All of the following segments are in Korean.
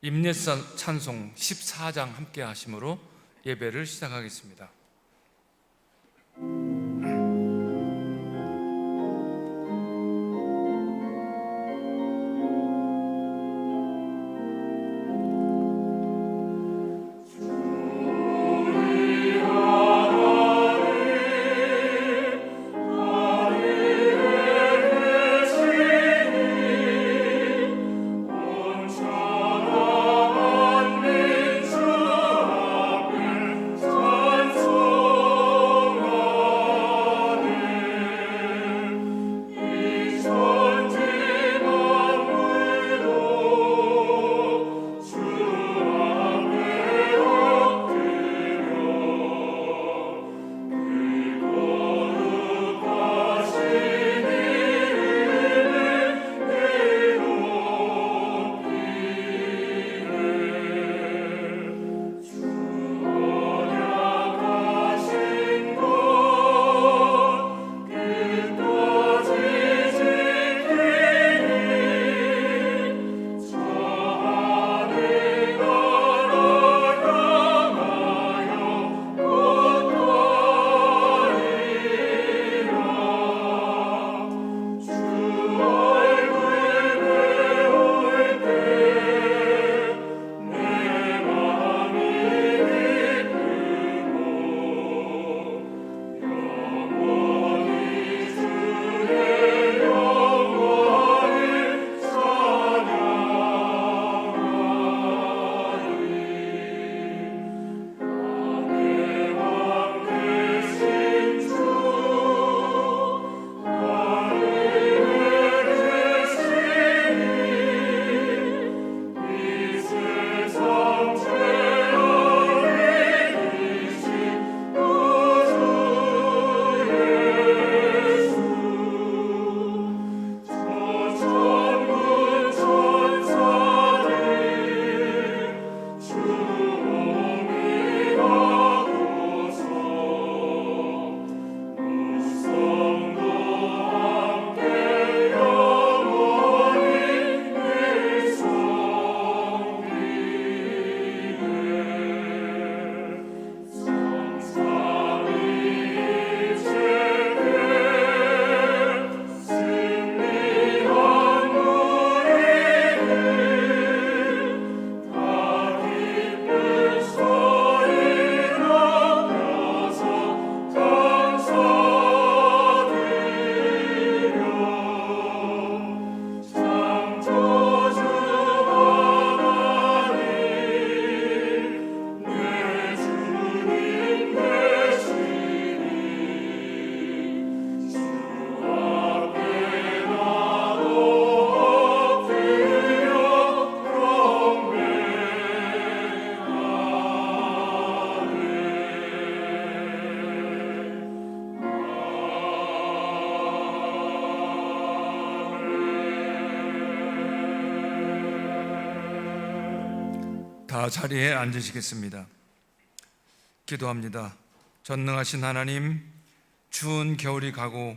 임예산 찬송 14장 함께 하심으로 예배를 시작하겠습니다. 다 자리에 앉으시겠습니다. 기도합니다. 전능하신 하나님, 추운 겨울이 가고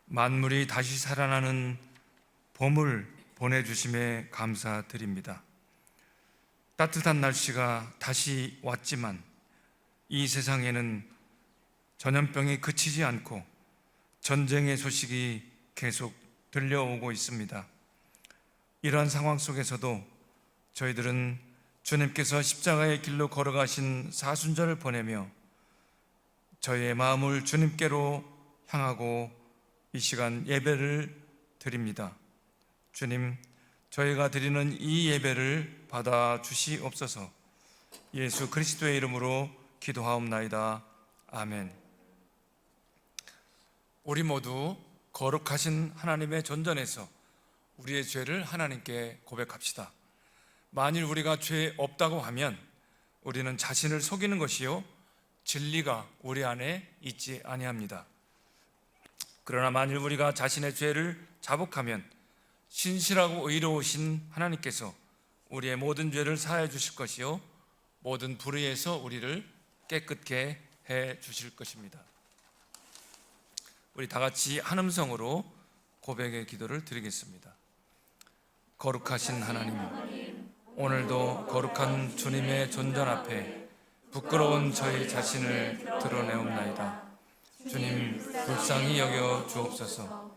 만물이 다시 살아나는 봄을 보내주심에 감사드립니다. 따뜻한 날씨가 다시 왔지만 이 세상에는 전염병이 그치지 않고 전쟁의 소식이 계속 들려오고 있습니다. 이러한 상황 속에서도 저희들은 주님께서 십자가의 길로 걸어가신 사순절을 보내며 저희의 마음을 주님께로 향하고 이 시간 예배를 드립니다. 주님, 저희가 드리는 이 예배를 받아 주시옵소서. 예수 그리스도의 이름으로 기도하옵나이다. 아멘. 우리 모두 거룩하신 하나님의 전전에서 우리의 죄를 하나님께 고백합시다. 만일 우리가 죄 없다고 하면 우리는 자신을 속이는 것이요 진리가 우리 안에 있지 아니합니다. 그러나 만일 우리가 자신의 죄를 자복하면 신실하고 의로우신 하나님께서 우리의 모든 죄를 사하여 주실 것이요 모든 불의에서 우리를 깨끗게 해 주실 것입니다. 우리 다 같이 한 음성으로 고백의 기도를 드리겠습니다. 거룩하신 하나님, 오늘도 거룩한 주님의 존전 앞에 부끄러운 저희 자신을 드러내옵나이다. 주님, 불쌍히 여겨 주옵소서.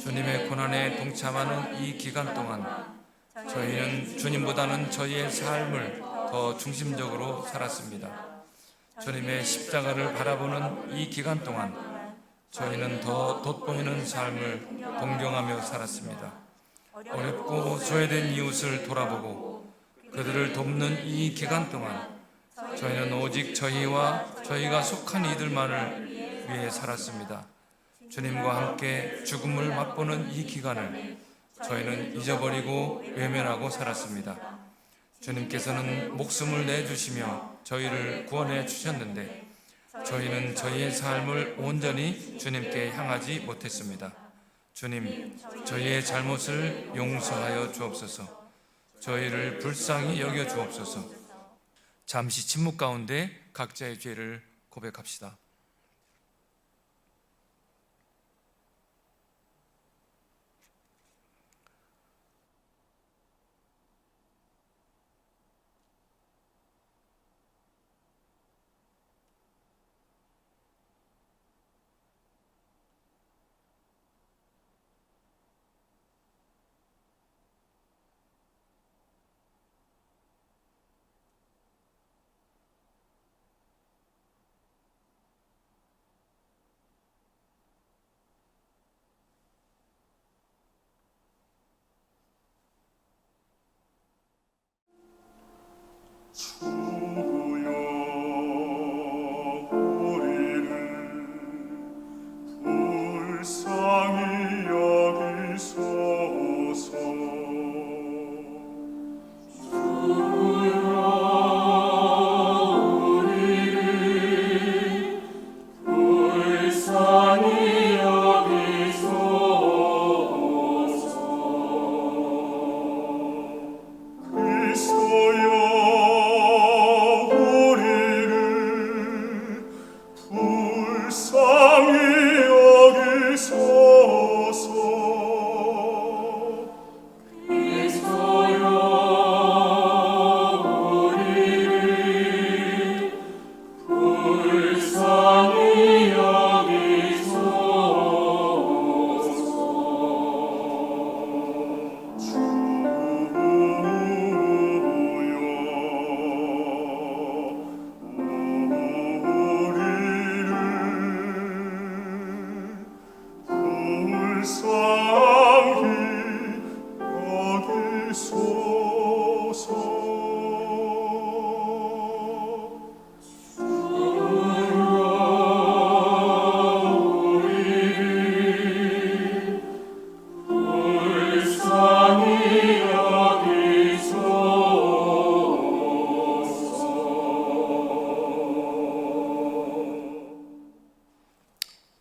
주님의 고난에 동참하는 이 기간 동안 저희는 주님보다는 저희의 삶을 더 중심적으로 살았습니다. 주님의 십자가를 바라보는 이 기간 동안 저희는 더 돋보이는 삶을 동경하며 살았습니다. 어렵고 소외된 이웃을 돌아보고 그들을 돕는 이 기간 동안 저희는 오직 저희와 저희가 속한 이들만을 위해 살았습니다. 주님과 함께 죽음을 맛보는 이 기간을 저희는 잊어버리고 외면하고 살았습니다. 주님께서는 목숨을 내주시며 저희를 구원해 주셨는데 저희는 저희의 삶을 온전히 주님께 향하지 못했습니다. 주님, 저희의 잘못을 용서하여 주옵소서. 저희를 불쌍히 여겨 주옵소서. 잠시 침묵 가운데 각자의 죄를 고백합시다. 주여, 우리를 불쌍히 여기소서. 주여, 우리를 불쌍히 여기소서. 그리스도여,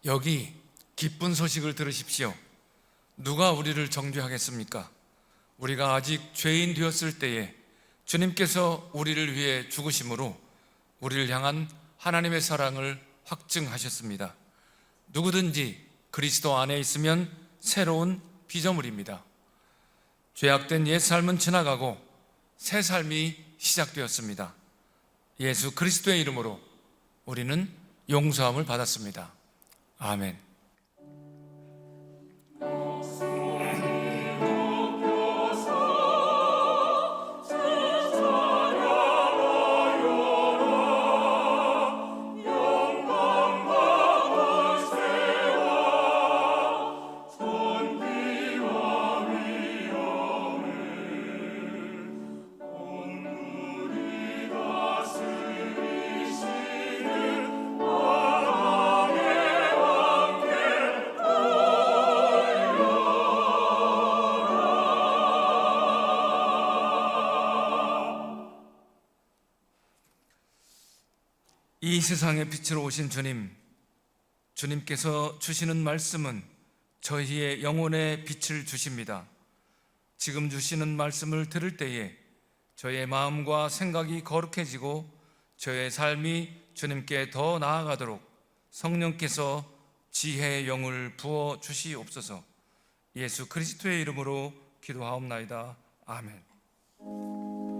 여기 기쁜 소식을 들으십시오. 누가 우리를 정죄하겠습니까? 우리가 아직 죄인 되었을 때에 주님께서 우리를 위해 죽으심으로 우리를 향한 하나님의 사랑을 확증하셨습니다. 누구든지 그리스도 안에 있으면 새로운 피조물입니다. 죄악된 옛 삶은 지나가고 새 삶이 시작되었습니다. 예수 그리스도의 이름으로 우리는 용서함을 받았습니다. 아멘. 이 세상의 빛으로 오신 주님, 주님께서 주시는 말씀은 저희의 영혼에 빛을 주십니다. 지금 주시는 말씀을 들을 때에 저의 마음과 생각이 거룩해지고 저의 삶이 주님께 더 나아가도록 성령께서 지혜의 영을 부어 주시옵소서. 예수 그리스도의 이름으로 기도하옵나이다. 아멘.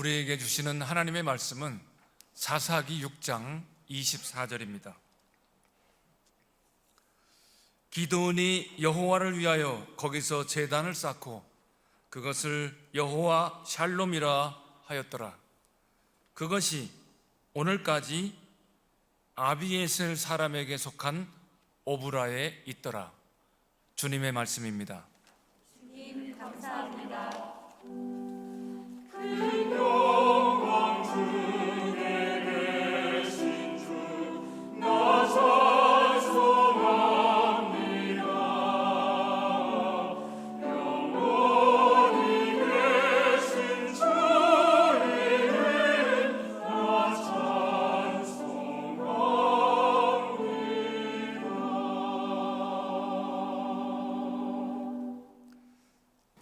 우리에게 주시는 하나님의 말씀은 사사기 6장 24절입니다. 기드온이 여호와를 위하여 거기서 제단을 쌓고 그것을 여호와 샬롬이라 하였더라. 그것이 오늘까지 아비에셀 사람에게 속한 오브라에 있더라. 주님의 말씀입니다. 주님 감사합니다.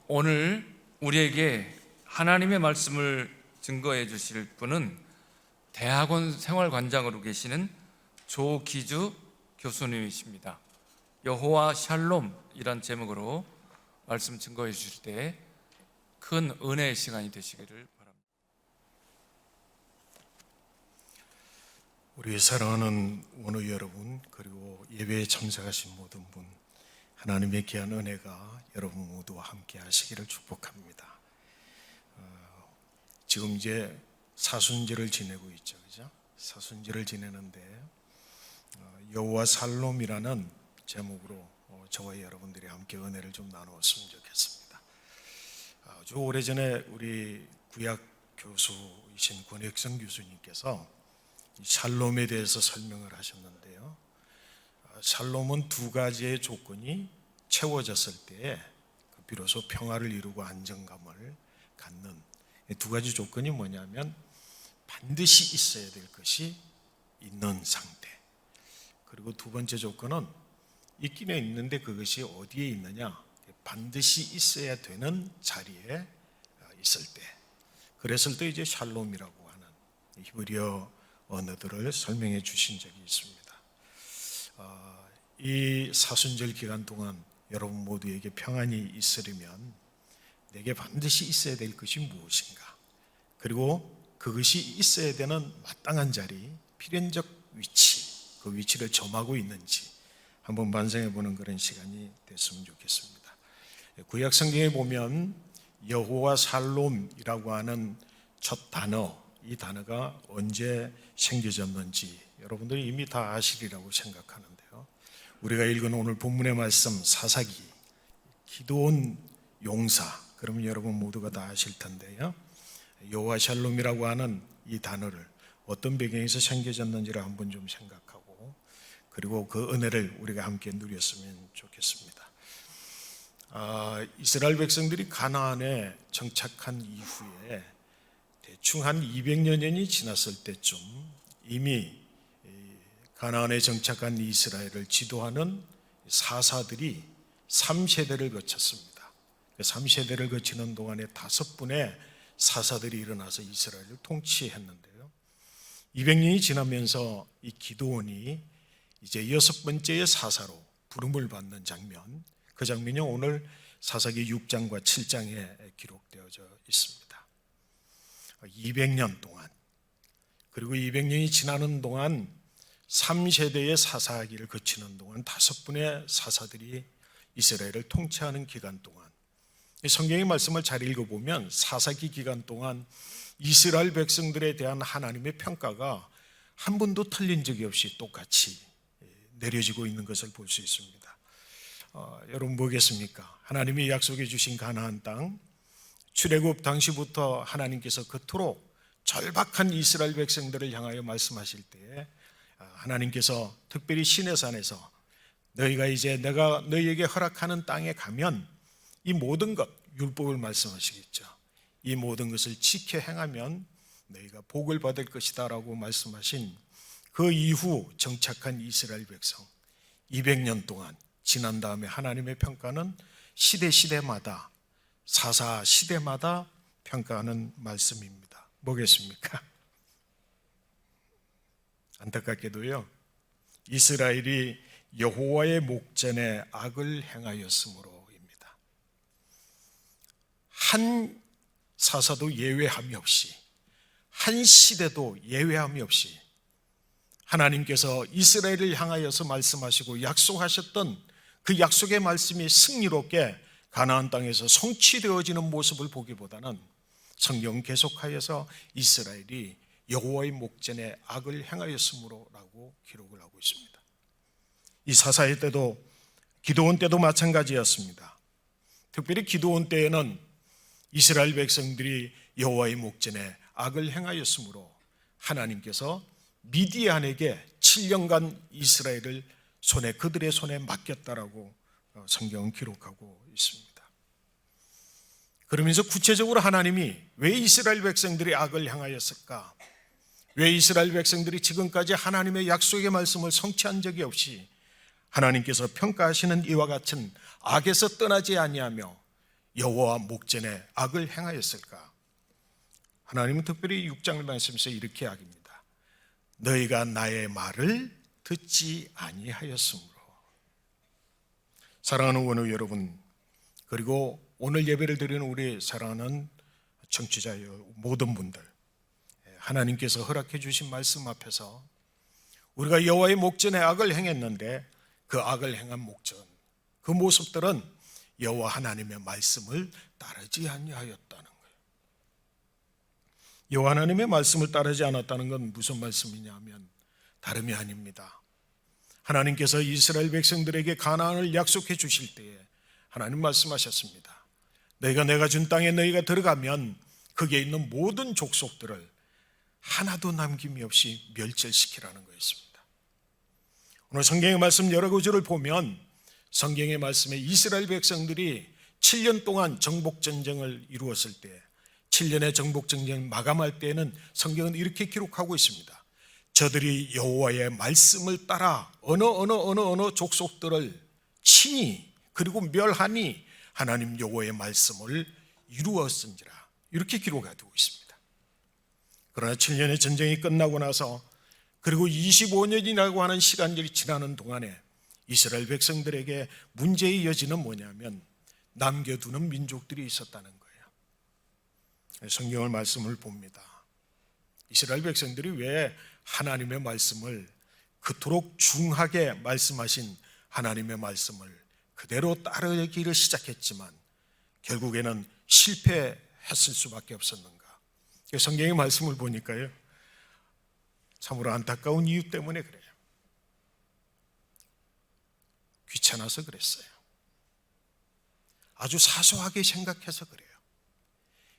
오늘 우리에게 하나님의 말씀을 증거해 주실 분은 대학원 생활관장으로 계시는 조기주 교수님이십니다. 여호와 샬롬이란 제목으로 말씀 증거해 주실 때 큰 은혜의 시간이 되시기를 바랍니다. 우리 사랑하는 원우 여러분, 그리고 예배에 참석하신 모든 분, 하나님의 귀한 은혜가 여러분 모두와 함께 하시기를 축복합니다. 지금 이제 사순절을 지내고 있죠, 그죠? 사순절을 지내는데 여호와 샬롬이라는 제목으로 저와 여러분들이 함께 은혜를 좀 나누었으면 좋겠습니다. 아주 오래전에 우리 구약 교수이신 권혁성 교수님께서 샬롬에 대해서 설명을 하셨는데요. 샬롬은 두 가지의 조건이 채워졌을 때에 비로소 평화를 이루고 안정감을 갖는 두 가지 조건이 뭐냐면 반드시 있어야 될 것이 있는 상태, 그리고 두 번째 조건은 있기는 있는데 그것이 어디에 있느냐, 반드시 있어야 되는 자리에 있을 때, 그랬을 때 이제 샬롬이라고 하는 히브리어 언어들을 설명해 주신 적이 있습니다. 이 사순절 기간 동안 여러분 모두에게 평안이 있으려면 내게 반드시 있어야 될 것이 무엇인가, 그리고 그것이 있어야 되는 마땅한 자리, 필연적 위치, 그 위치를 점하고 있는지 한번 반성해 보는 그런 시간이 됐으면 좋겠습니다. 구약 성경에 보면 여호와 샬롬이라고 하는 첫 단어, 이 단어가 언제 생겨졌는지 여러분들이 이미 다 아시리라고 생각하는데요. 우리가 읽은 오늘 본문의 말씀 사사기, 기드온 용사, 그러면 여러분 모두가 다 아실 텐데요. 여호와 샬롬이라고 하는 이 단어를 어떤 배경에서 생겨졌는지를 한번 좀 생각하고, 그리고 그 은혜를 우리가 함께 누렸으면 좋겠습니다. 이스라엘 백성들이 가나안에 정착한 이후에 대충 한 200여 년이 지났을 때쯤 이미 가나안에 정착한 이스라엘을 지도하는 사사들이 3세대를 거쳤습니다. 3세대를 거치는 동안에 5분의 사사들이 일어나서 이스라엘을 통치했는데요. 200년이 지나면서 이 기드온이 이제 6번째의 사사로 부름을 받는 장면, 그 장면이 오늘 사사기 6장과 7장에 기록되어져 있습니다. 200년 동안, 그리고 200년이 지나는 동안 3세대의 사사기를 거치는 동안 5분의 사사들이 이스라엘을 통치하는 기간 동안, 성경의 말씀을 잘 읽어보면 사사기 기간 동안 이스라엘 백성들에 대한 하나님의 평가가 한 번도 틀린 적이 없이 똑같이 내려지고 있는 것을 볼 수 있습니다. 여러분 뭐겠습니까? 하나님이 약속해 주신 가나안 땅, 출애굽 당시부터 하나님께서 그토록 절박한 이스라엘 백성들을 향하여 말씀하실 때 하나님께서 특별히 시내산에서 너희가 이제 내가 너희에게 허락하는 땅에 가면 이 모든 것, 율법을 말씀하시겠죠. 이 모든 것을 지켜 행하면 너희가 복을 받을 것이다 라고 말씀하신 그 이후 정착한 이스라엘 백성 200년 동안 지난 다음에 하나님의 평가는 시대마다, 사사 시대마다 평가하는 말씀입니다. 뭐겠습니까? 안타깝게도요, 이스라엘이 여호와의 목전에 악을 행하였으므로입니다. 한 사사도 예외함이 없이 한 시대도 예외함이 없이 하나님께서 이스라엘을 향하여서 말씀하시고 약속하셨던 그 약속의 말씀이 승리롭게 가나안 땅에서 성취되어지는 모습을 보기보다는 성경 계속하여서 이스라엘이 여호와의 목전에 악을 행하였으므로라고 기록을 하고 있습니다. 이 사사의 때도 기드온 때도 마찬가지였습니다. 특별히 기드온 때에는 이스라엘 백성들이 여호와의 목전에 악을 행하였으므로 하나님께서 미디안에게 7년간 이스라엘을 그들의 손에 맡겼다라고 성경은 기록하고 있습니다. 그러면서 구체적으로 하나님이 왜 이스라엘 백성들이 악을 행하였을까? 왜 이스라엘 백성들이 지금까지 하나님의 약속의 말씀을 성취한 적이 없이 하나님께서 평가하시는 이와 같은 악에서 떠나지 아니하며 여호와 목전에 악을 행하였을까? 하나님은 특별히 6장 말씀에서 이렇게 이야기합니다. 너희가 나의 말을 듣지 아니하였으므로. 사랑하는 원우 여러분, 그리고 오늘 예배를 드리는 우리 사랑하는 청취자여 모든 분들, 하나님께서 허락해 주신 말씀 앞에서 우리가 여호와의 목전에 악을 행했는데 그 악을 행한 목전, 그 모습들은 여호와 하나님의 말씀을 따르지 아니하였다는 거예요. 여호와 하나님의 말씀을 따르지 않았다는 건 무슨 말씀이냐 하면 다름이 아닙니다. 하나님께서 이스라엘 백성들에게 가나안을 약속해 주실 때에 하나님 말씀하셨습니다. 너희가 내가 준 땅에 너희가 들어가면 거기에 있는 모든 족속들을 하나도 남김이 없이 멸절시키라는 거였습니다. 오늘 성경의 말씀 여러 구절을 보면 성경의 말씀에 이스라엘 백성들이 7년 동안 정복전쟁을 이루었을 때 7년의 정복전쟁을 마감할 때에는 성경은 이렇게 기록하고 있습니다. 저들이 여호와의 말씀을 따라 어느 족속들을 치니 그리고 멸하니 하나님 여호와의 말씀을 이루었은지라, 이렇게 기록하고 있습니다. 그러나 7년의 전쟁이 끝나고 나서 그리고 25년이라고 하는 시간들이 지나는 동안에 이스라엘 백성들에게 문제의 여지는 뭐냐면 남겨두는 민족들이 있었다는 거예요. 성경의 말씀을 봅니다. 이스라엘 백성들이 왜 하나님의 말씀을 그토록 중하게 말씀하신 하나님의 말씀을 그대로 따르기를 시작했지만 결국에는 실패했을 수밖에 없었는가? 성경의 말씀을 보니까요, 참으로 안타까운 이유 때문에 그래요. 귀찮아서 그랬어요. 아주 사소하게 생각해서 그래요.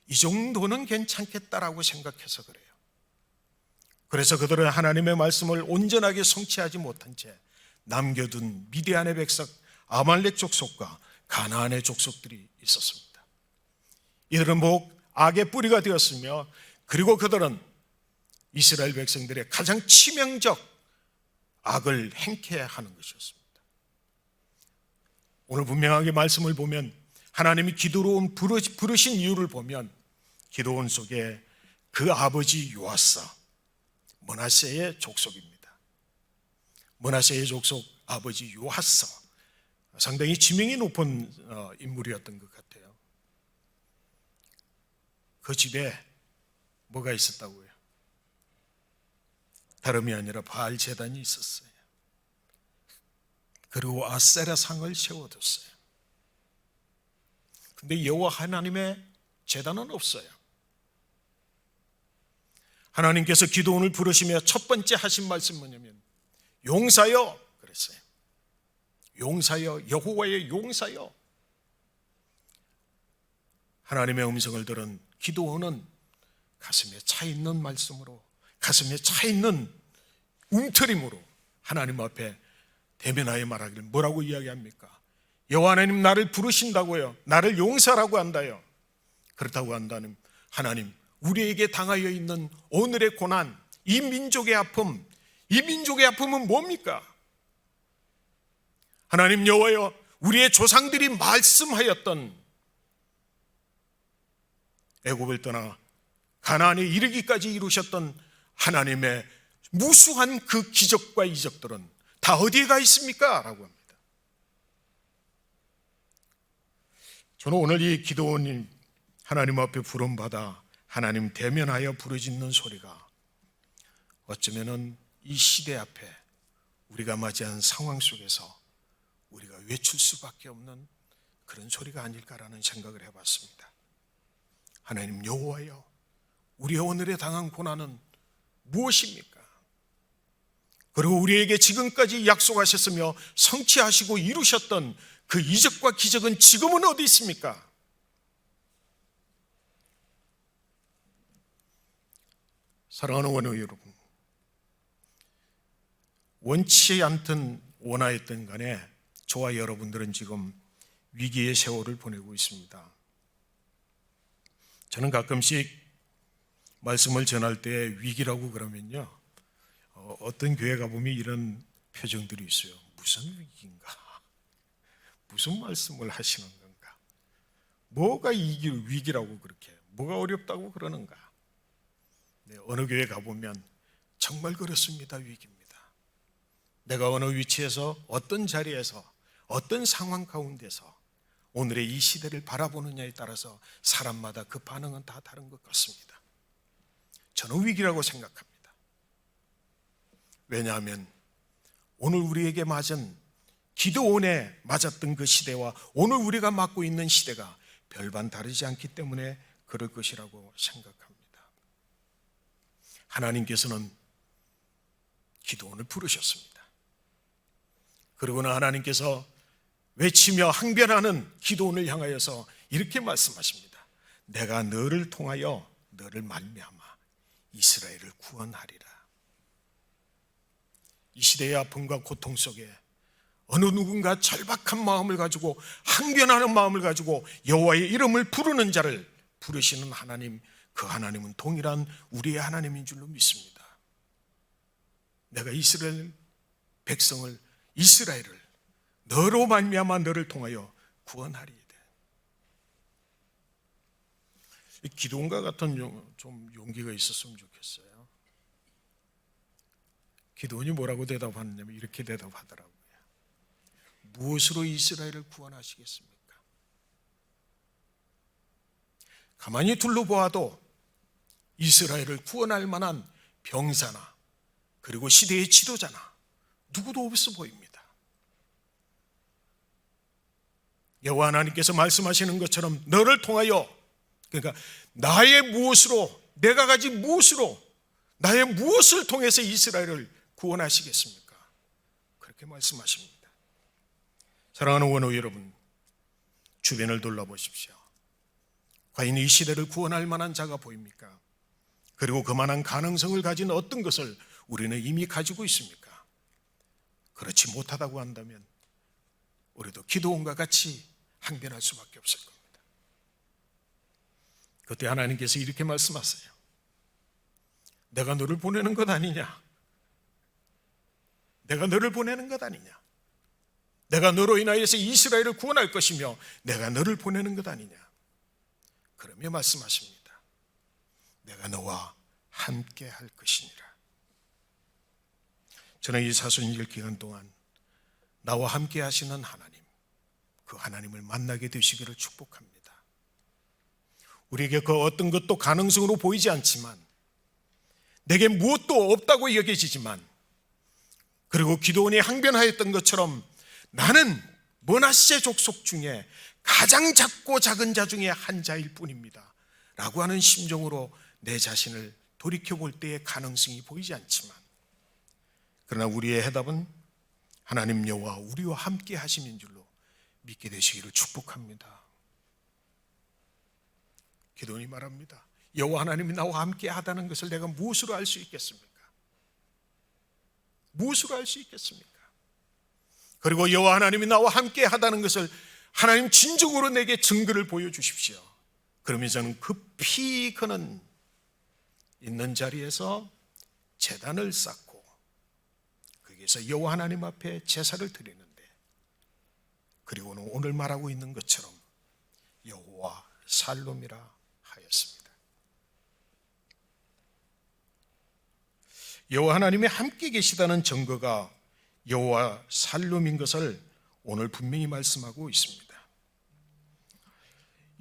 이 정도는 괜찮겠다라고 생각해서 그래요. 그래서 그들은 하나님의 말씀을 온전하게 성취하지 못한 채 남겨둔 미디안의 백성, 아말렉 족속과 가나안의 족속들이 있었습니다. 이들은 악의 뿌리가 되었으며 그리고 그들은 이스라엘 백성들의 가장 치명적 악을 행케 하는 것이었습니다. 오늘 분명하게 말씀을 보면 하나님이 기드온 부르신 이유를 보면 기드온 속에 그 아버지 요아사 므낫세의 족속입니다. 므낫세의 족속 아버지 요아사, 상당히 지명이 높은 인물이었던 것 같아요. 그 집에 뭐가 있었다고요? 다름이 아니라 바알 제단이 있었어요. 그리고 아세라 상을 세워뒀어요. 근데 여호와 하나님의 제단은 없어요. 하나님께서 기드온을 부르시며 첫 번째 하신 말씀 뭐냐면 용사여 그랬어요. 용사여, 여호와의 용사여. 하나님의 음성을 들은 기드온은 가슴에 차 있는 말씀으로, 가슴에 차 있는 움트림으로 하나님 앞에 대면하여 말하기를 뭐라고 이야기합니까? 여호와 하나님 나를 부르신다고요. 나를 용사라고 한다요. 그렇다고 한다는 하나님, 우리에게 당하여 있는 오늘의 고난, 이 민족의 아픔, 이 민족의 아픔은 뭡니까? 하나님 여호와여, 우리의 조상들이 말씀하였던 애굽을 떠나 가나안에 이르기까지 이루셨던 하나님의 무수한 그 기적과 이적들은 다 어디에 가 있습니까? 라고 합니다. 저는 오늘 이 기드온이 하나님 앞에 부름받아 하나님 대면하여 부르짖는 소리가 어쩌면은 이 시대 앞에 우리가 맞이한 상황 속에서 우리가 외칠 수밖에 없는 그런 소리가 아닐까라는 생각을 해봤습니다. 하나님 여호와여, 우리의 오늘에 당한 고난은 무엇입니까? 그리고 우리에게 지금까지 약속하셨으며 성취하시고 이루셨던 그 이적과 기적은 지금은 어디 있습니까? 사랑하는 원우 여러분, 원치 않든 원하였든 간에 저와 여러분들은 지금 위기의 세월을 보내고 있습니다. 저는 가끔씩 말씀을 전할 때 위기라고 그러면요, 어떤 교회 가보면 이런 표정들이 있어요. 무슨 위기인가? 무슨 말씀을 하시는 건가? 뭐가 위기라고 그렇게, 뭐가 어렵다고 그러는가? 네, 어느 교회 가보면 정말 그렇습니다. 위기입니다. 내가 어느 위치에서, 어떤 자리에서, 어떤 상황 가운데서 오늘의 이 시대를 바라보느냐에 따라서 사람마다 그 반응은 다 다른 것 같습니다. 저는 위기라고 생각합니다. 왜냐하면 오늘 우리에게 맞은, 기드온에 맞았던 그 시대와 오늘 우리가 맞고 있는 시대가 별반 다르지 않기 때문에 그럴 것이라고 생각합니다. 하나님께서는 기드온을 부르셨습니다. 그러고는 하나님께서 외치며 항변하는 기드온을 향하여서 이렇게 말씀하십니다. 내가 너를 통하여 너를 말미암아 이스라엘을 구원하리라. 이 시대의 아픔과 고통 속에 어느 누군가 절박한 마음을 가지고, 항변하는 마음을 가지고 여호와의 이름을 부르는 자를 부르시는 하나님, 그 하나님은 동일한 우리의 하나님인 줄로 믿습니다. 내가 이스라엘 백성을, 이스라엘을 너로 말미암아 너를 통하여 구원하리이다. 기도원과 같은 좀 용기가 있었으면 좋겠어요. 기도원이 뭐라고 대답하느냐면 이렇게 대답하더라고요. 무엇으로 이스라엘을 구원하시겠습니까? 가만히 둘러보아도 이스라엘을 구원할 만한 병사나 그리고 시대의 지도자나 누구도 없어 보입니다. 여호와 하나님께서 말씀하시는 것처럼 너를 통하여, 그러니까 나의 무엇으로, 내가 가진 무엇으로, 나의 무엇을 통해서 이스라엘을 구원하시겠습니까? 그렇게 말씀하십니다. 사랑하는 원우 여러분, 주변을 둘러보십시오. 과연 이 시대를 구원할 만한 자가 보입니까? 그리고 그만한 가능성을 가진 어떤 것을 우리는 이미 가지고 있습니까? 그렇지 못하다고 한다면 우리도 기도원과 같이 항변할 수밖에 없을 겁니다. 그때 하나님께서 이렇게 말씀하세요. 내가 너를 보내는 것 아니냐? 내가 너를 보내는 것 아니냐? 내가 너로 인하여서 이스라엘을 구원할 것이며 내가 너를 보내는 것 아니냐? 그러며 말씀하십니다. 내가 너와 함께 할 것이니라. 저는 이 사순절 기간 동안 나와 함께 하시는 하나님, 그 하나님을 만나게 되시기를 축복합니다. 우리에게 그 어떤 것도 가능성으로 보이지 않지만, 내게 무엇도 없다고 여겨지지만, 그리고 기도원이 항변하였던 것처럼 나는 므낫세 족속 중에 가장 작고 작은 자 중에 한 자일 뿐입니다 라고 하는 심정으로 내 자신을 돌이켜볼 때의 가능성이 보이지 않지만, 그러나 우리의 해답은 하나님 여호와 우리와 함께 하심인 줄로 믿게 되시기를 축복합니다. 기도원이 말합니다. 여호와 하나님이 나와 함께 하다는 것을 내가 무엇으로 알 수 있겠습니까? 무엇으로 알 수 있겠습니까? 그리고 여호와 하나님이 나와 함께 하다는 것을 하나님 진정으로 내게 증거를 보여주십시오. 그러면 저는 급히 그는 있는 자리에서 제단을 쌓고 거기에서 여호와 하나님 앞에 제사를 드리는데, 그리고는 오늘 말하고 있는 것처럼 여호와 살롬이라 하였습니다. 여호와 하나님이 함께 계시다는 증거가 여호와 살롬인 것을 오늘 분명히 말씀하고 있습니다.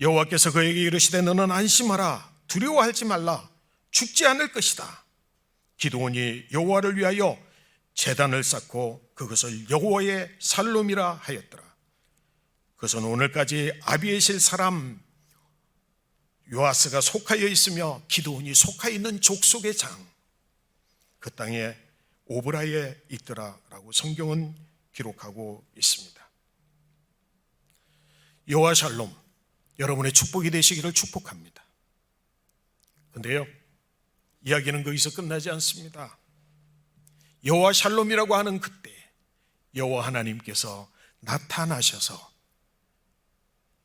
여호와께서 그에게 이르시되 너는 안심하라, 두려워하지 말라. 죽지 않을 것이다. 기드온이 여호와를 위하여 제단을 쌓고 그것을 여호와의 살롬이라 하였더라. 그것은 오늘까지 아비에셀 사람 요아스가 속하여 있으며 기드온이 속하여 있는 족속의 장, 그 땅에 오브라에 있더라라고 성경은 기록하고 있습니다. 여호와 샬롬, 여러분의 축복이 되시기를 축복합니다. 그런데요, 이야기는 거기서 끝나지 않습니다. 여호와 샬롬이라고 하는 그때 여호와 하나님께서 나타나셔서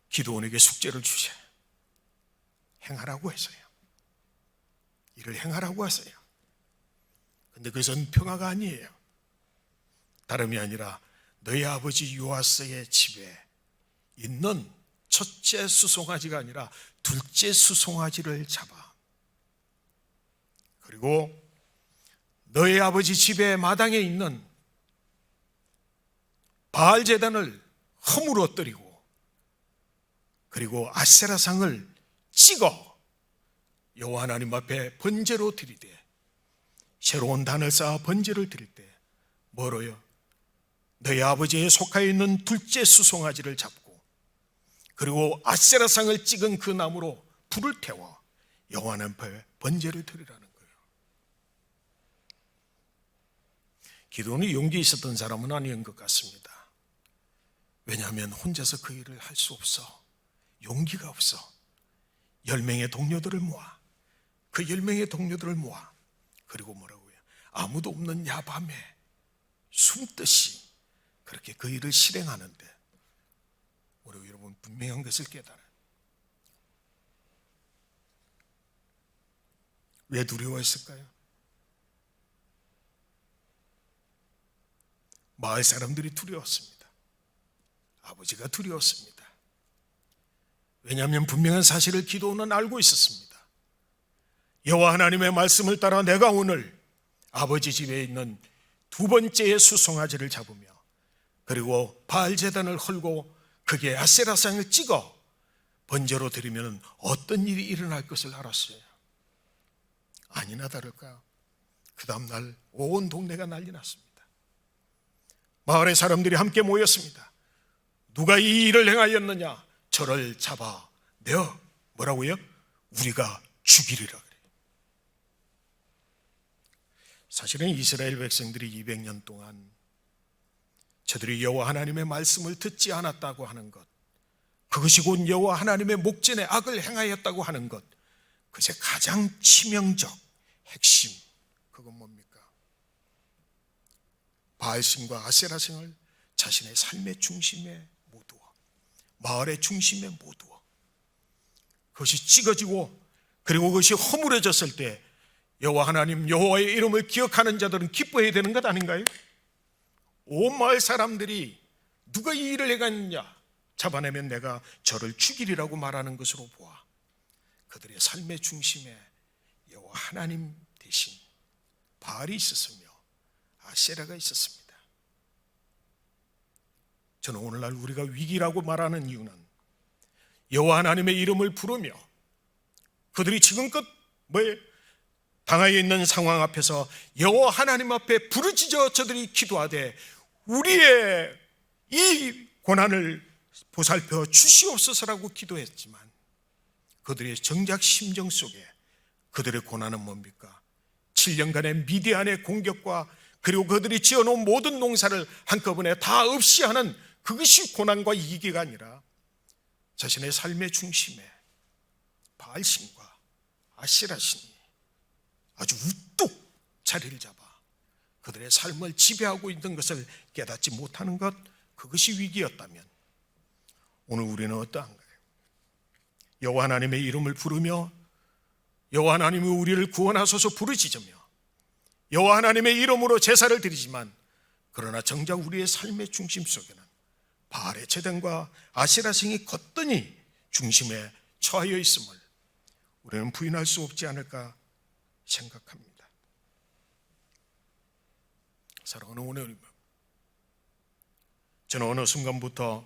기드온에게 숙제를 주셔요. 행하라고 했어요. 이를 행하라고 하세요. 근데 그것은 평화가 아니에요. 다름이 아니라 너희 아버지 요아스의 집에 있는 첫째 수송아지가 아니라 둘째 수송아지를 잡아, 그리고 너희 아버지 집의 마당에 있는 바알 제단을 허물어뜨리고, 그리고 아세라상을 찍어 여호와 하나님 앞에 번제로 드리되, 새로운 단을 쌓아 번제를 드릴 때 뭐로요? 너희 아버지의 속하여 있는 둘째 수송아지를 잡고, 그리고 아세라상을 찍은 그 나무로 불을 태워 여호와 하나님 앞에 번제를 드리라는 거예요. 기드온이 용기 있었던 사람은 아닌 것 같습니다. 왜냐하면 혼자서 그 일을 할 수 없어. 용기가 없어. 10명의 동료들을 모아, 그 10명의 동료들을 모아, 그리고 뭐라고요? 아무도 없는 야밤에 숨듯이 그렇게 그 일을 실행하는데, 우리 여러분 분명한 것을 깨달아요. 왜 두려워했을까요? 마을 사람들이 두려웠습니다. 아버지가 두려웠습니다. 왜냐하면 분명한 사실을 기드온은 알고 있었습니다. 여호와 하나님의 말씀을 따라 내가 오늘 아버지 집에 있는 두 번째의 수송아지를 잡으며, 그리고 바알 제단을 헐고 거기에 아세라상을 찍어 번제로 드리면 어떤 일이 일어날 것을 알았어요. 아니나 다를까 그 다음날 온 동네가 난리 났습니다. 마을의 사람들이 함께 모였습니다. 누가 이 일을 행하였느냐? 저를 잡아 내어 뭐라고요? 우리가 죽이리라 그래요. 사실은 이스라엘 백성들이 200년 동안 저들이 여호와 하나님의 말씀을 듣지 않았다고 하는 것, 그것이 곧 여호와 하나님의 목전에 악을 행하였다고 하는 것, 그것의 가장 치명적 핵심, 그건 뭡니까? 바알신과 아세라신을 자신의 삶의 중심에 모두어, 마을의 중심에 모두어, 그것이 찍어지고, 그리고 그것이 허물어졌을 때 여호와 하나님, 여호와의 이름을 기억하는 자들은 기뻐해야 되는 것 아닌가요? 온 마을 사람들이 누가 이 일을 행했느냐? 잡아내면 내가 저를 죽이리라고 말하는 것으로 보아 그들의 삶의 중심에 여호와 하나님 대신 바알이 있었으며 아세라가 있었습니다. 저는 오늘날 우리가 위기라고 말하는 이유는 여호와 하나님의 이름을 부르며 그들이 지금껏 당하여 있는 상황 앞에서 여호와 하나님 앞에 부르짖어 저들이 기도하되 우리의 이 고난을 보살펴 주시옵소서라고 기도했지만, 그들의 정작 심정 속에 그들의 고난은 뭡니까? 7년간의 미디안의 공격과 그리고 그들이 지어놓은 모든 농사를 한꺼번에 다 없이 하는 그것이 고난과 위기가 아니라 자신의 삶의 중심에 바알신과 아세라신이 아주 우뚝 자리를 잡아 그들의 삶을 지배하고 있는 것을 깨닫지 못하는 것, 그것이 위기였다면 오늘 우리는 어떠한가요? 여호와 하나님의 이름을 부르며 여호와 하나님이 우리를 구원하소서 부르짖으며 여호와 하나님의 이름으로 제사를 드리지만, 그러나 정작 우리의 삶의 중심 속에는 바알의 제단과 아세라신이 거뜬히 중심에 처하여 있음을 우리는 부인할 수 없지 않을까 생각합니다. 사랑하는 오늘, 저는 어느 순간부터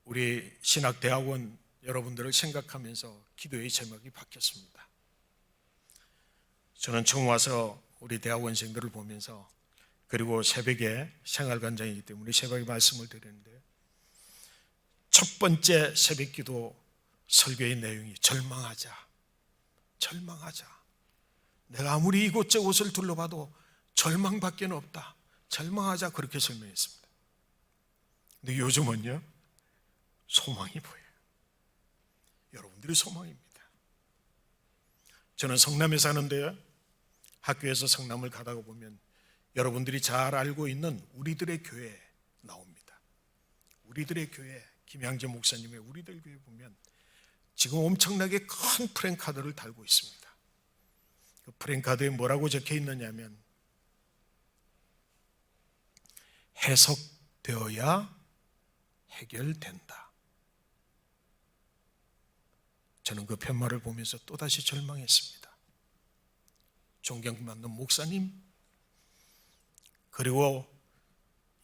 우리 신학대학원 여러분들을 생각하면서 기도의 제목이 바뀌었습니다. 저는 처음 와서 우리 대학원생들을 보면서, 그리고 새벽에 생활관장이기 때문에 새벽에 말씀을 드리는데, 첫 번째 새벽기도 설교의 내용이 절망하자. 내가 아무리 이곳저곳을 둘러봐도 절망밖에 없다. 절망하자, 그렇게 설명했습니다. 근데 요즘은요, 소망이 보여요. 여러분들이 소망입니다. 저는 성남에 사는데요, 학교에서 성남을 가다가 보면 여러분들이 잘 알고 있는 우리들의 교회 나옵니다. 우리들의 교회, 김양재 목사님의 우리들 교회 보면 지금 엄청나게 큰 프랜카드를 달고 있습니다. 그 프랜카드에 뭐라고 적혀 있느냐면, 해석되어야 해결된다. 저는 그 편말을 보면서 또다시 절망했습니다. 존경받는 목사님, 그리고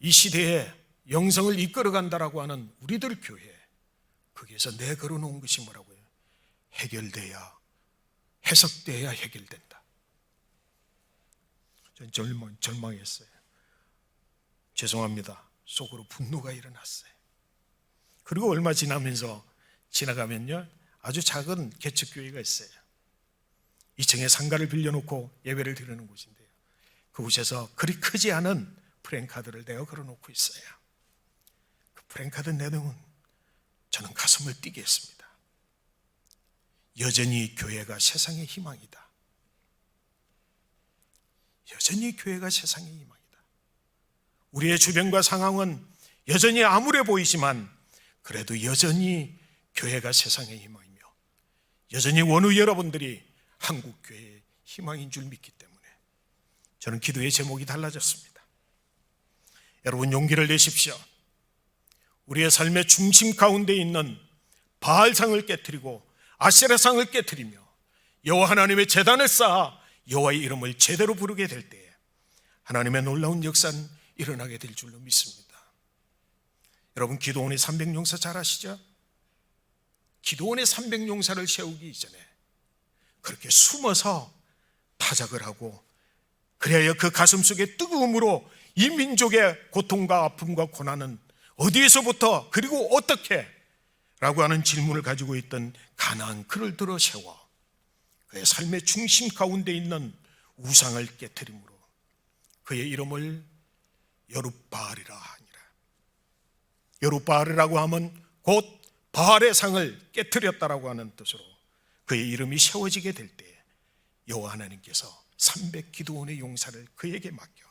이 시대에 영성을 이끌어간다라고 하는 우리들 교회, 거기에서 내걸어 놓은 것이 뭐라고요? 해석돼야 해결된다. 저는 절망했어요. 죄송합니다. 속으로 분노가 일어났어요. 그리고 얼마 지나가면요, 아주 작은 개척교회가 있어요. 2층에 상가를 빌려놓고 예배를 드리는 곳인데요, 그곳에서 그리 크지 않은 프랜카드를 내어 걸어놓고 있어요. 그 프랜카드 내용은 저는 가슴을 뛰게 했습니다. 여전히 교회가 세상의 희망이다. 여전히 교회가 세상의 희망이다. 우리의 주변과 상황은 여전히 암울해 보이지만, 그래도 여전히 교회가 세상의 희망이며, 여전히 원우 여러분들이 한국교회의 희망인 줄 믿기 때문에 저는 기도의 제목이 달라졌습니다. 여러분, 용기를 내십시오. 우리의 삶의 중심 가운데 있는 바알상을 깨트리고 아세라상을 깨트리며 여호와 하나님의 제단을 쌓아 여호와의 이름을 제대로 부르게 될 때에 하나님의 놀라운 역사는 일어나게 될 줄로 믿습니다. 여러분, 기도원의 300용사 잘 아시죠? 기도원의 300용사를 세우기 이전에 그렇게 숨어서 타작을 하고, 그래야 그 가슴 속의 뜨거움으로 이 민족의 고통과 아픔과 고난은 어디에서부터, 그리고 어떻게 라고 하는 질문을 가지고 있던 가나안 그를 들어 세워 그의 삶의 중심 가운데 있는 우상을 깨트림으로 그의 이름을 여룻바알이라 하니라. 여룻바알이라고 하면 곧 바알의 상을 깨트렸다라고 하는 뜻으로 그의 이름이 세워지게 될 때 여호와 하나님께서 300 기도원의 용사를 그에게 맡겨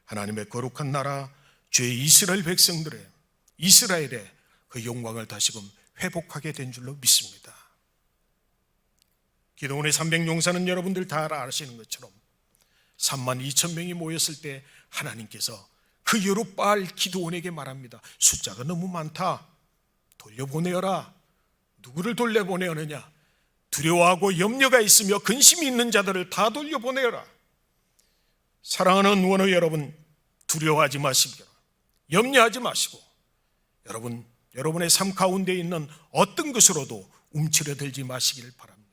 하나님의 거룩한 나라 주의 이스라엘 백성들의, 이스라엘의 그 영광을 다시금 회복하게 된 줄로 믿습니다. 기도원의 300 용사는 여러분들 다 아시는 것처럼 32,000명이 모였을 때 하나님께서 그 여룻바알 기도원에게 말합니다. 숫자가 너무 많다. 돌려보내어라. 누구를 돌려보내어느냐? 두려워하고 염려가 있으며 근심이 있는 자들을 다 돌려보내어라. 사랑하는 원어 여러분, 두려워하지 마시고 염려하지 마시고, 여러분의 삶 가운데 있는 어떤 것으로도 움츠러들지 마시길 바랍니다.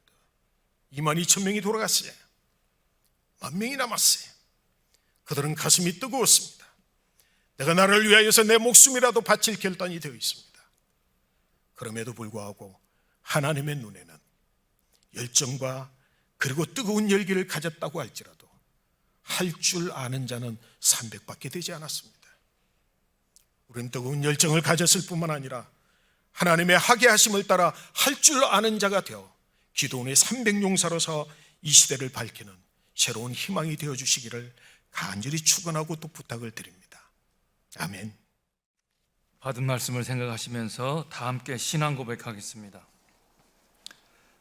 22,000명이 돌아갔어요. 10,000명이 남았어요. 그들은 가슴이 뜨거웠습니다. 내가 나를 위하여서 내 목숨이라도 바칠 결단이 되어 있습니다. 그럼에도 불구하고 하나님의 눈에는 열정과 그리고 뜨거운 열기를 가졌다고 할지라도 할 줄 아는 자는 300밖에 되지 않았습니다. 우리는 뜨거운 열정을 가졌을 뿐만 아니라 하나님의 하게 하심을 따라 할 줄 아는 자가 되어 기도원의 300용사로서 이 시대를 밝히는 새로운 희망이 되어 주시기를 간절히 축원하고 또 부탁을 드립니다. 아멘. 받은 말씀을 생각하시면서 다 함께 신앙 고백하겠습니다.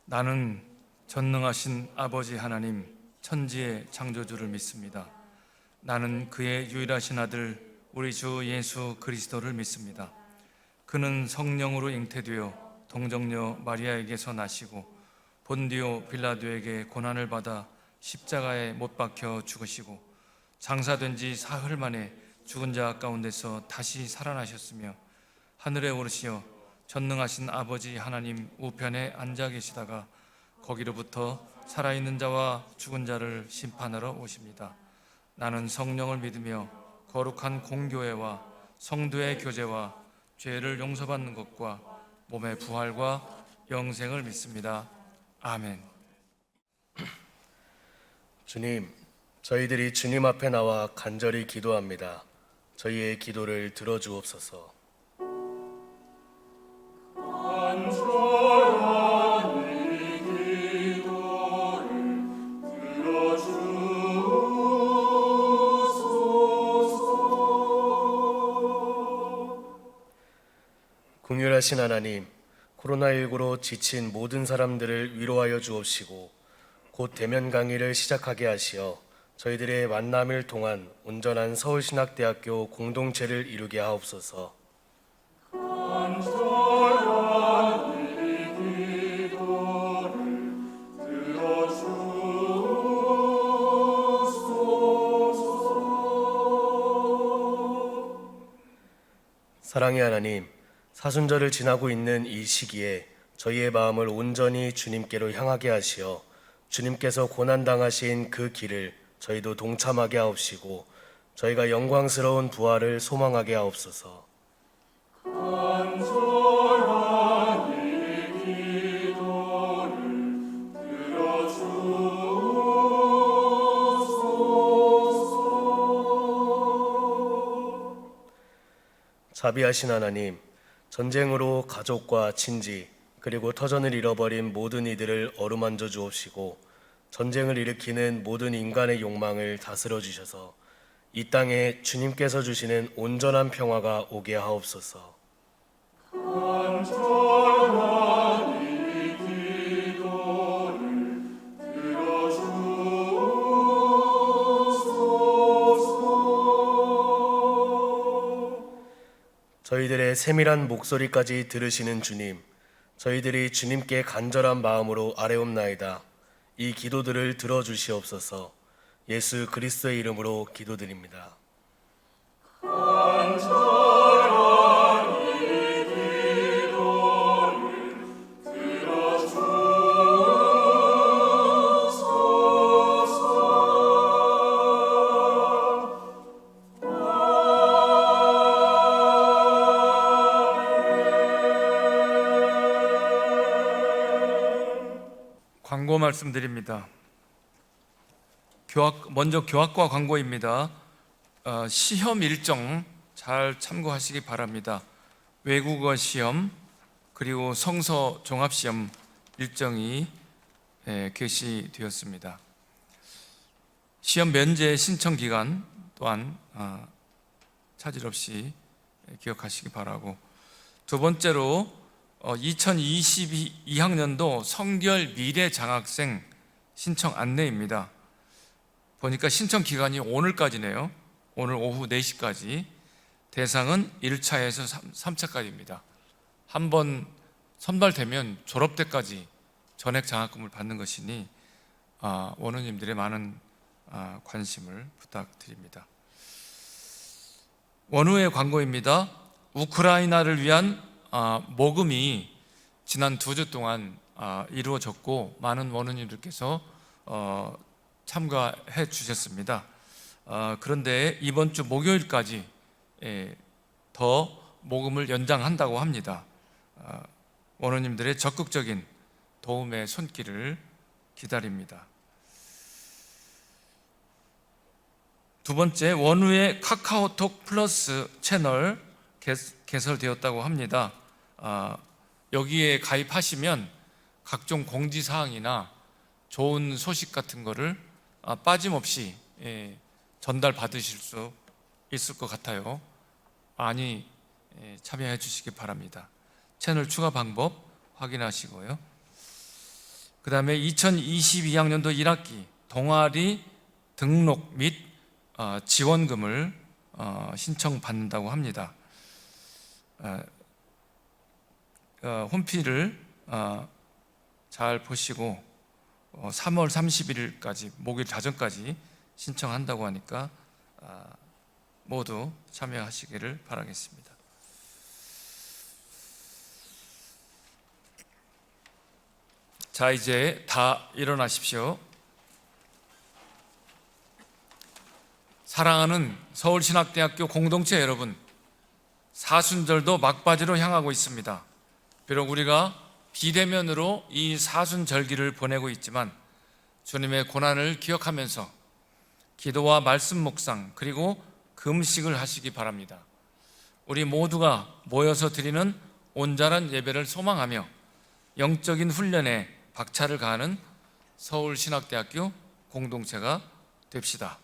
나는 전능하신 아버지 하나님, 천지의 창조주를 믿습니다. 나는 그의 유일하신 아들 우리 주 예수 그리스도를 믿습니다. 그는 성령으로 잉태되어 동정녀 마리아에게서 나시고 본디오 빌라도에게 고난을 받아 십자가에 못 박혀 죽으시고 장사된 지 사흘 만에 죽은 자 가운데서 다시 살아나셨으며 하늘에 오르시어 전능하신 아버지 하나님 우편에 앉아 계시다가 거기로부터 살아있는 자와 죽은 자를 심판하러 오십니다. 나는 성령을 믿으며 거룩한 공교회와 성도의 교제와 죄를 용서받는 것과 몸의 부활과 영생을 믿습니다. 아멘. 주님, 저희들이 주님 앞에 나와 간절히 기도합니다. 저희의 기도를 들어주옵소서. 긍휼하신 하나님, 코로나19로 지친 모든 사람들을 위로하여 주옵시고 곧 대면 강의를 시작하게 하시어 저희들의 만남을 통한 온전한 서울신학대학교 공동체를 이루게 하옵소서. 사랑의 하나님, 사순절을 지나고 있는 이 시기에 저희의 마음을 온전히 주님께로 향하게 하시어 주님께서 고난당하신 그 길을 저희도 동참하게 하옵시고 저희가 영광스러운 부활을 소망하게 하옵소서. 자비하신 하나님, 전쟁으로 가족과 친지 그리고 터전을 잃어버린 모든 이들을 어루만져 주옵시고 전쟁을 일으키는 모든 인간의 욕망을 다스려 주셔서 이 땅에 주님께서 주시는 온전한 평화가 오게 하옵소서. 저희들의 세밀한 목소리까지 들으시는 주님, 저희들이 주님께 간절한 마음으로 아뢰옵나이다. 이 기도들을 들어주시옵소서. 예수 그리스도의 이름으로 기도드립니다. 광고 말씀드립니다. 먼저 교학과 광고입니다. 시험 일정 잘 참고하시기 바랍니다. 외국어 시험 그리고 성서 종합시험 일정이 게시되었습니다. 시험 면제 신청 기간 또한 차질 없이 기억하시기 바라고, 두 번째로 2022학년도 성결 미래 장학생 신청 안내입니다. 보니까 신청 기간이 오늘까지네요. 오늘 오후 4시까지. 대상은 1차에서 3차까지입니다. 한번 선발되면 졸업 때까지 전액 장학금을 받는 것이니 원우님들의 많은 관심을 부탁드립니다. 원우의 광고입니다. 우크라이나를 위한 모금이 지난 2주 동안 이루어졌고 많은 원우님들께서 참가해 주셨습니다. 그런데 이번 주 목요일까지 더 모금을 연장한다고 합니다. 원우님들의 적극적인 도움의 손길을 기다립니다. 두 번째, 원우의 카카오톡 플러스 채널 개설되었다고 합니다. 여기에 가입하시면 각종 공지사항이나 좋은 소식 같은 거를 빠짐없이 전달 받으실 수 있을 것 같아요. 많이 참여해 주시기 바랍니다. 채널 추가 방법 확인하시고요. 그 다음에 2022학년도 1학기 동아리 등록 및 지원금을 신청받는다고 합니다. 홈피를 잘 보시고 3월 31일까지 목요일 자정까지 신청한다고 하니까 모두 참여하시기를 바라겠습니다. 자, 이제 다 일어나십시오. 사랑하는 서울신학대학교 공동체 여러분, 사순절도 막바지로 향하고 있습니다. 비록 우리가 비대면으로 이 사순절기를 보내고 있지만 주님의 고난을 기억하면서 기도와 말씀 묵상 그리고 금식을 하시기 바랍니다. 우리 모두가 모여서 드리는 온전한 예배를 소망하며 영적인 훈련에 박차를 가하는 서울신학대학교 공동체가 됩시다.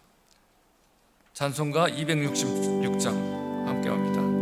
찬송가 266장 함께 합니다.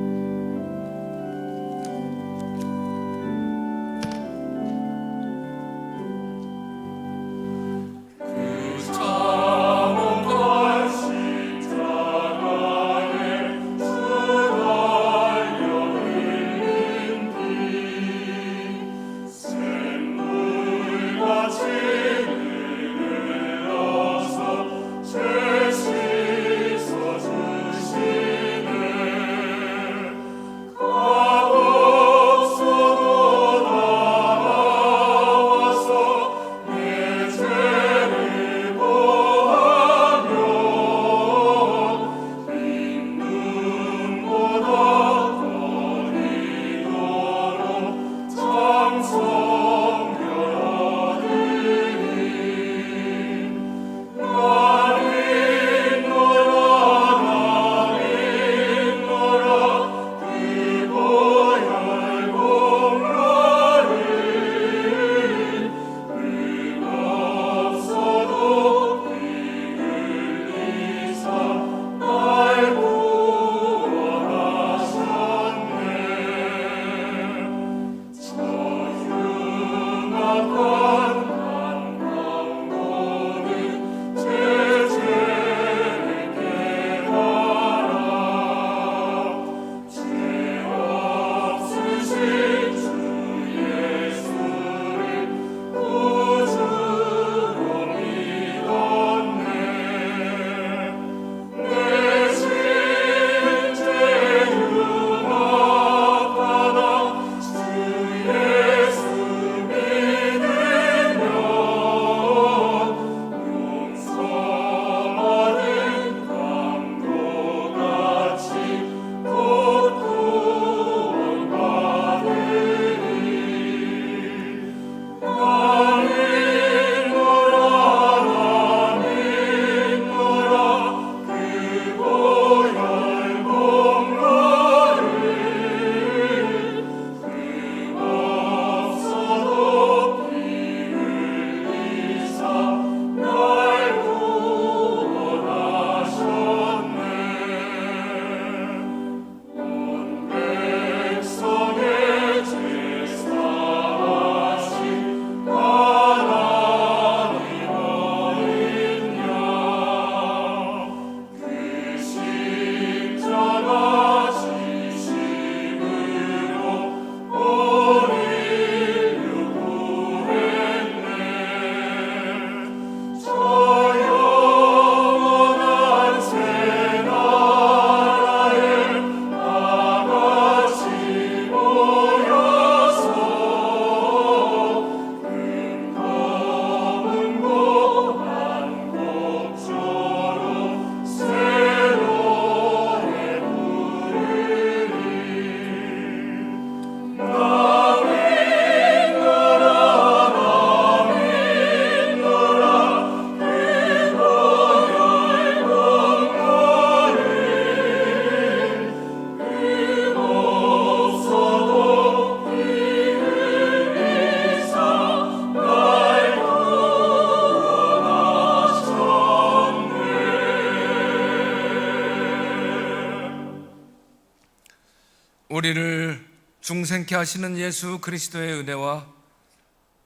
우리를 중생케 하시는 예수 그리스도의 은혜와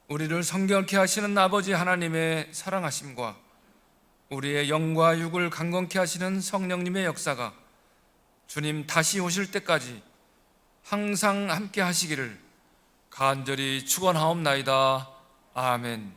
우리를 성결케 하시는 아버지 하나님의 사랑하심과 우리의 영과 육을 강건케 하시는 성령님의 역사가 주님 다시 오실 때까지 항상 함께 하시기를 간절히 축원하옵나이다. 아멘.